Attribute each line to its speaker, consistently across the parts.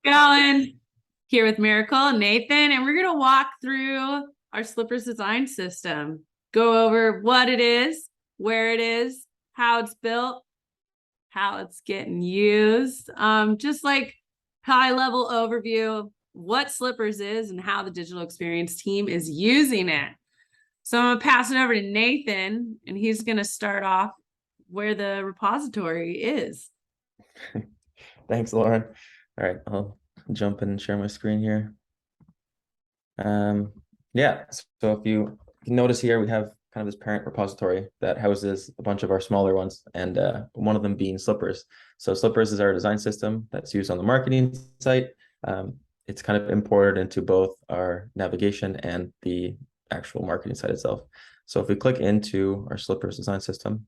Speaker 1: Going here with Miracle and Nathan, and we're going to walk through our slippers design system, go over what it is, where it is, how it's built, how it's getting used, just like high level overview of what slippers is and how the digital experience team is using it. So I'm going to pass it over to Nathan, and he's going to start off where the repository is.
Speaker 2: Thanks, Lauren. All right, I'll jump in and share my screen here. Yeah, so if you notice here, we have kind of this parent repository that houses a bunch of our smaller ones, and one of them being Slippers. So Slippers is our design system that's used on the marketing site. It's kind of imported into both our navigation and the actual marketing site itself. So if we click into our Slippers design system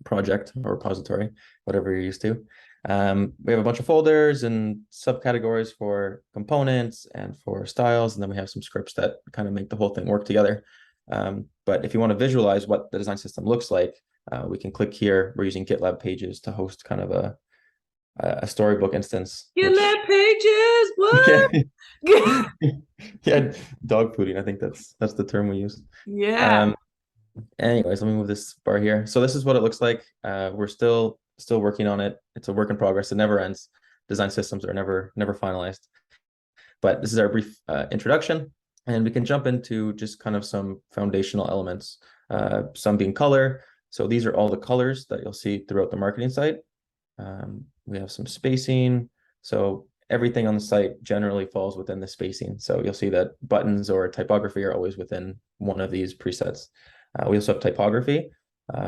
Speaker 2: project or repository, whatever you're used to, we have a bunch of folders and subcategories for components and for styles, and then we have some scripts that kind of make the whole thing work together. But if you want to visualize what the design system looks like, we can click here. We're using GitLab Pages to host kind of a storybook instance.
Speaker 1: GitLab Pages, what?
Speaker 2: Yeah, yeah, dog fooding. I think that's the term we use.
Speaker 1: Yeah.
Speaker 2: Anyways, let me move this bar here. So this is what it looks like. We're still working on it. It's a work in progress. It never ends. Design systems are never finalized. But this is our brief introduction, and we can jump into just kind of some foundational elements. Some being color. So these are all the colors that you'll see throughout the marketing site. We have some spacing. So everything on the site generally falls within the spacing. So you'll see that buttons or typography are always within one of these presets. We also have typography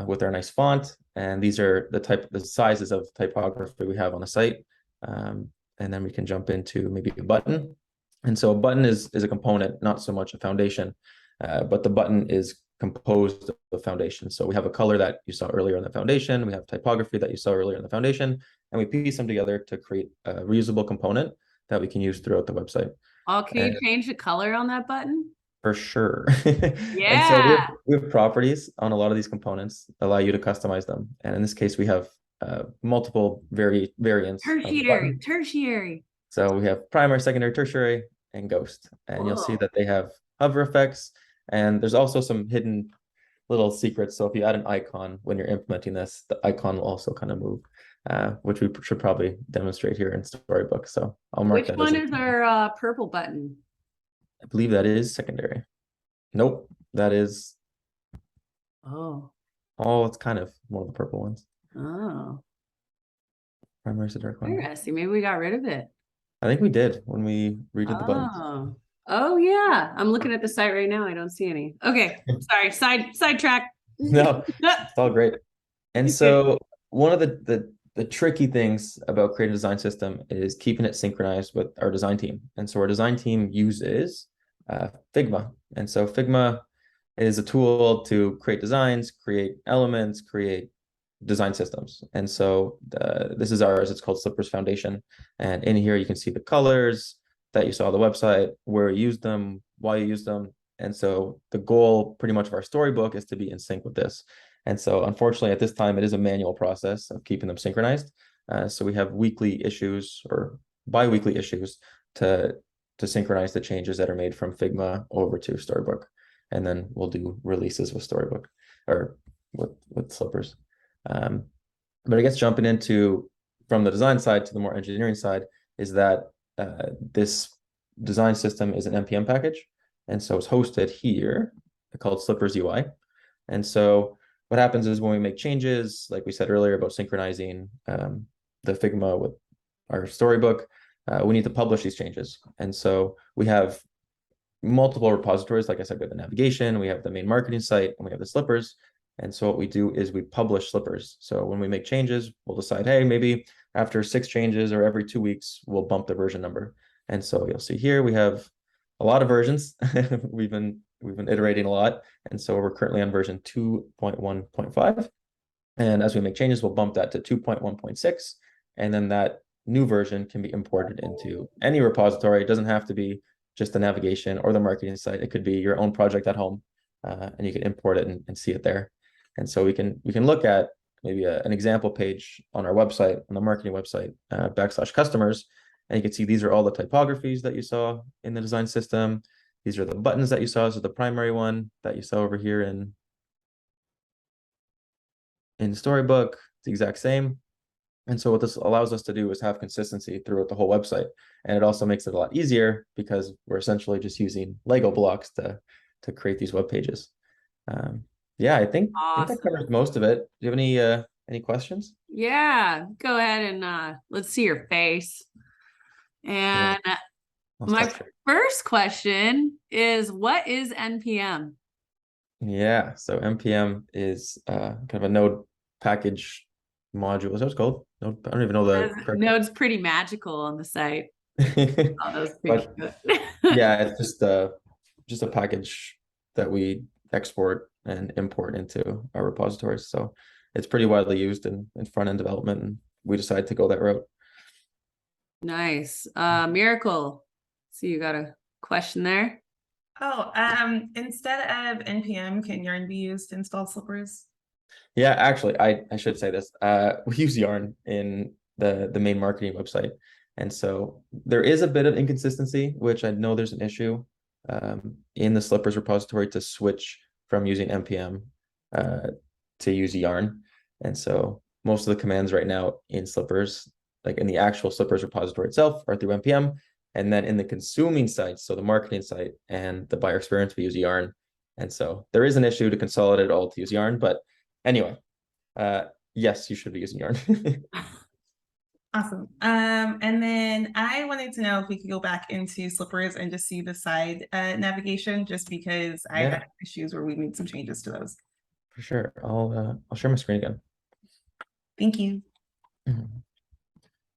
Speaker 2: with our nice font, and these are the sizes of typography we have on the site. And then we can jump into maybe a button. And so a button is a component, not so much a foundation, but the button is composed of the foundation. So we have a color that you saw earlier in the foundation, we have typography that you saw earlier in the foundation, and we piece them together to create a reusable component that we can use throughout the website.
Speaker 1: Oh, can you change the color on that button?
Speaker 2: For sure. And so
Speaker 1: Yeah.
Speaker 2: we have properties on a lot of these components that allow you to customize them. And in this case, we have multiple variants of the button.
Speaker 1: Tertiary.
Speaker 2: So we have primary, secondary, tertiary, and ghost. And you'll see
Speaker 1: Whoa.
Speaker 2: that they have hover effects. And there's also some hidden little secrets. So if you add an icon when you're implementing this, the icon will also kind of move, which we should probably demonstrate here in Storybook. So I'll mark
Speaker 1: Which
Speaker 2: that
Speaker 1: one
Speaker 2: as
Speaker 1: is our purple button?
Speaker 2: I believe that is secondary. Nope, that is,
Speaker 1: Oh.
Speaker 2: oh, it's kind of one of the purple ones.
Speaker 1: Oh.
Speaker 2: Primary is the dark one.
Speaker 1: Interesting. Maybe we got rid of it.
Speaker 2: I think we did when we redid the buttons.
Speaker 1: Oh. Oh yeah. I'm looking at the site right now. I don't see any. Okay. Sorry. Sidetrack.
Speaker 2: No, it's all great. And so one of the tricky things about creating a design system is keeping it synchronized with our design team. And so our design team uses Figma. And so Figma is a tool to create designs, create elements, create design systems. And so this is ours. It's called Slippers Foundation. And in here, you can see the colors that you saw on the website, where you use them, why you use them. And so the goal pretty much of our storybook is to be in sync with this. And so unfortunately, at this time, it is a manual process of keeping them synchronized. So we have weekly issues or bi-weekly issues to synchronize the changes that are made from Figma over to Storybook. And then we'll do releases with Storybook or with Slippers. But I guess jumping into from the design side to the more engineering side is that this design system is an NPM package. And so it's hosted here called Slippers UI. And so what happens is when we make changes, like we said earlier about synchronizing the Figma with our storybook, we need to publish these changes. And so we have multiple repositories. Like I said, we have the navigation, we have the main marketing site, and we have the Slippers. And so what we do is we publish Slippers. So when we make changes, we'll decide, hey, maybe after 6 changes or every 2 weeks, we'll bump the version number. And so you'll see here we have a lot of versions. we've been iterating a lot. And so we're currently on version 2.1.5. And as we make changes, we'll bump that to 2.1.6. And then that new version can be imported into any repository. It doesn't have to be just the navigation or the marketing site. It could be your own project at home, and you can import it and see it there. And so we can look at maybe an example page on our website, on the marketing website, /customers, And you can see these are all the typographies that you saw in the design system. These are the buttons that you saw. So the primary one that you saw over here in Storybook, it's the exact same. And so what this allows us to do is have consistency throughout the whole website. And it also makes it a lot easier because we're essentially just using Lego blocks to create these web pages. Yeah, I think that
Speaker 1: Awesome.
Speaker 2: covers most of it. Do you have any questions?
Speaker 1: Yeah, go ahead and let's see your face.
Speaker 2: Yeah,
Speaker 1: And
Speaker 2: I'll
Speaker 1: my
Speaker 2: stop sharing.
Speaker 1: first question is, what is NPM?
Speaker 2: Yeah, so npm is kind of a node package module. Is that what it's called? Node, I don't even know the correct.
Speaker 1: Node's pretty magical on the site. All those
Speaker 2: But
Speaker 1: pictures.
Speaker 2: yeah, it's just a package that we export and import into our repositories. So it's pretty widely used in front-end development, and we decided to go that route.
Speaker 1: Nice. Miracle. So you got a question there?
Speaker 3: Oh, instead of npm, can yarn be used to install slippers?
Speaker 2: Yeah, actually, I should say this. We use Yarn in the main marketing website. And so there is a bit of inconsistency, which I know there's an issue in the Slippers repository to switch from using npm to use Yarn. And so most of the commands right now in Slippers, like in the actual Slippers repository itself, are through npm. And then in the consuming sites, so the marketing site and the buyer experience, we use Yarn. And so there is an issue to consolidate it all to use Yarn, but anyway, yes, you should be using Yarn.
Speaker 3: Awesome. And then I wanted to know if we could go back into Slippers and just see the side navigation, just because I
Speaker 2: Yeah.
Speaker 3: had issues where we made some changes to those.
Speaker 2: For sure. I'll share my screen again.
Speaker 3: Thank you.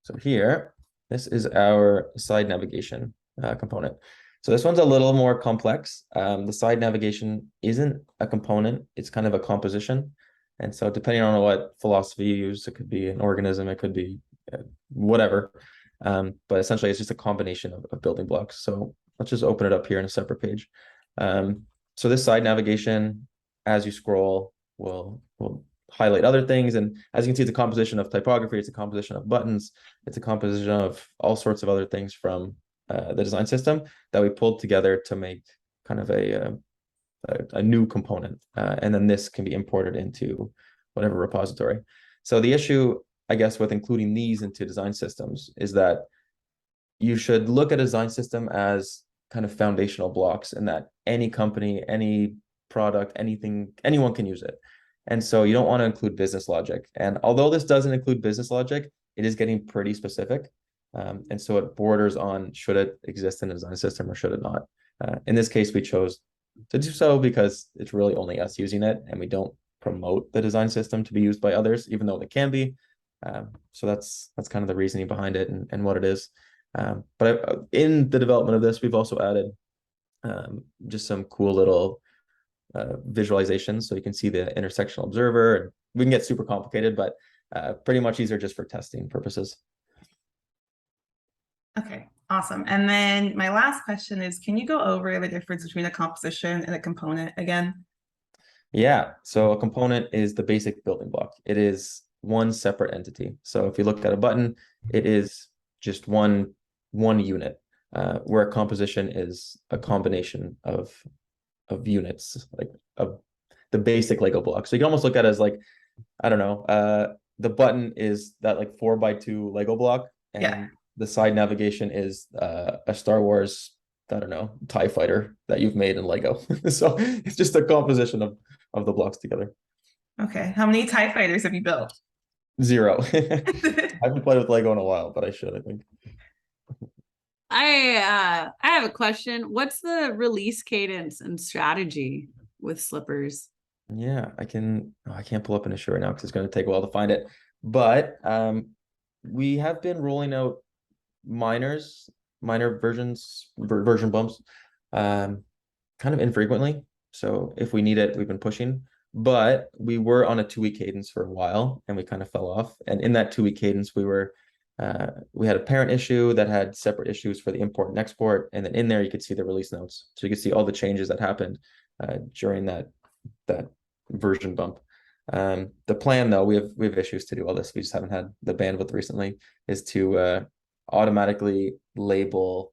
Speaker 2: So here, this is our side navigation component. So this one's a little more complex. The side navigation isn't a component, it's kind of a composition. And so depending on what philosophy you use, it could be an organism, it could be whatever. But essentially it's just a combination of building blocks. So let's just open it up here in a separate page. So this side navigation, as you scroll, will highlight other things. And as you can see, it's a composition of typography, it's a composition of buttons, it's a composition of all sorts of other things from the design system that we pulled together to make kind of a new component. And then this can be imported into whatever repository. So the issue, I guess, with including these into design systems is that you should look at a design system as kind of foundational blocks, and that any company, any product, anything, anyone can use it. And so you don't want to include business logic. And although this doesn't include business logic, it is getting pretty specific. And so it borders on, should it exist in a design system or should it not? In this case, we chose to do so because it's really only us using it, and we don't promote the design system to be used by others, even though they can be. So that's kind of the reasoning behind it and what it is. But in the development of this, we've also added just some cool little visualizations, so you can see the intersectional observer. And we can get super complicated, but pretty much these are just for testing purposes.
Speaker 3: Okay, awesome. And then my last question is, can you go over the difference between a composition and a component again?
Speaker 2: Yeah, so a component is the basic building block. It is one separate entity. So if you look at a button, it is just one unit, where a composition is a combination of units, like of the basic Lego block. So you can almost look at it as like, I don't know, the button is that like 4x2 Lego block, and
Speaker 3: Yeah.
Speaker 2: the side navigation is a Star Wars, I don't know, TIE fighter that you've made in Lego. So it's just a composition of the blocks together.
Speaker 3: Okay, how many TIE fighters have you built?
Speaker 2: 0. I haven't played with Lego in a while, but I should, I think.
Speaker 1: I have a question. What's the release cadence and strategy with Slippers?
Speaker 2: Yeah, I can't pull up an issue right now because it's going to take a while to find it. But we have been rolling out minor version bumps kind of infrequently. So if we need it, we've been pushing. But we were on a 2-week cadence for a while, and we kind of fell off. And in that 2-week cadence, we had a parent issue that had separate issues for the import and export. And then in there, you could see the release notes. So you could see all the changes that happened during that version bump. The plan, though, we have issues to do all this. We just haven't had the bandwidth recently, is to automatically label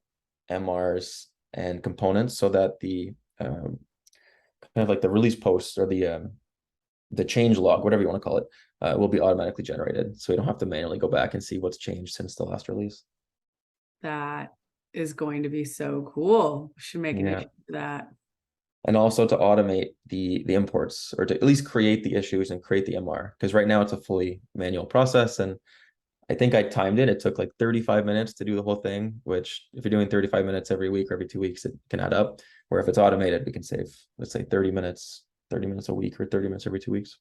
Speaker 2: MRs and components so that the kind of like the release posts or the change log, whatever you want to call it, will be automatically generated. So we don't have to manually go back and see what's changed since the last release.
Speaker 1: That is going to be so cool. We should make an
Speaker 2: Yeah.
Speaker 1: issue for that.
Speaker 2: And also to automate the imports, or to at least create the issues and create the MR. Because right now it's a fully manual process. And I think I timed it. It took like 35 minutes to do the whole thing, which if you're doing 35 minutes every week or every 2 weeks, it can add up. Where if it's automated, we can save, let's say 30 minutes a week or 30 minutes every 2 weeks.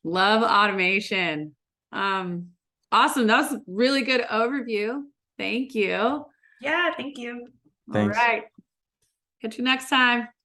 Speaker 1: Love automation. Awesome. That was a really good overview. Thank you.
Speaker 3: Yeah, thank you.
Speaker 2: Thanks.
Speaker 1: All right. Catch you next time.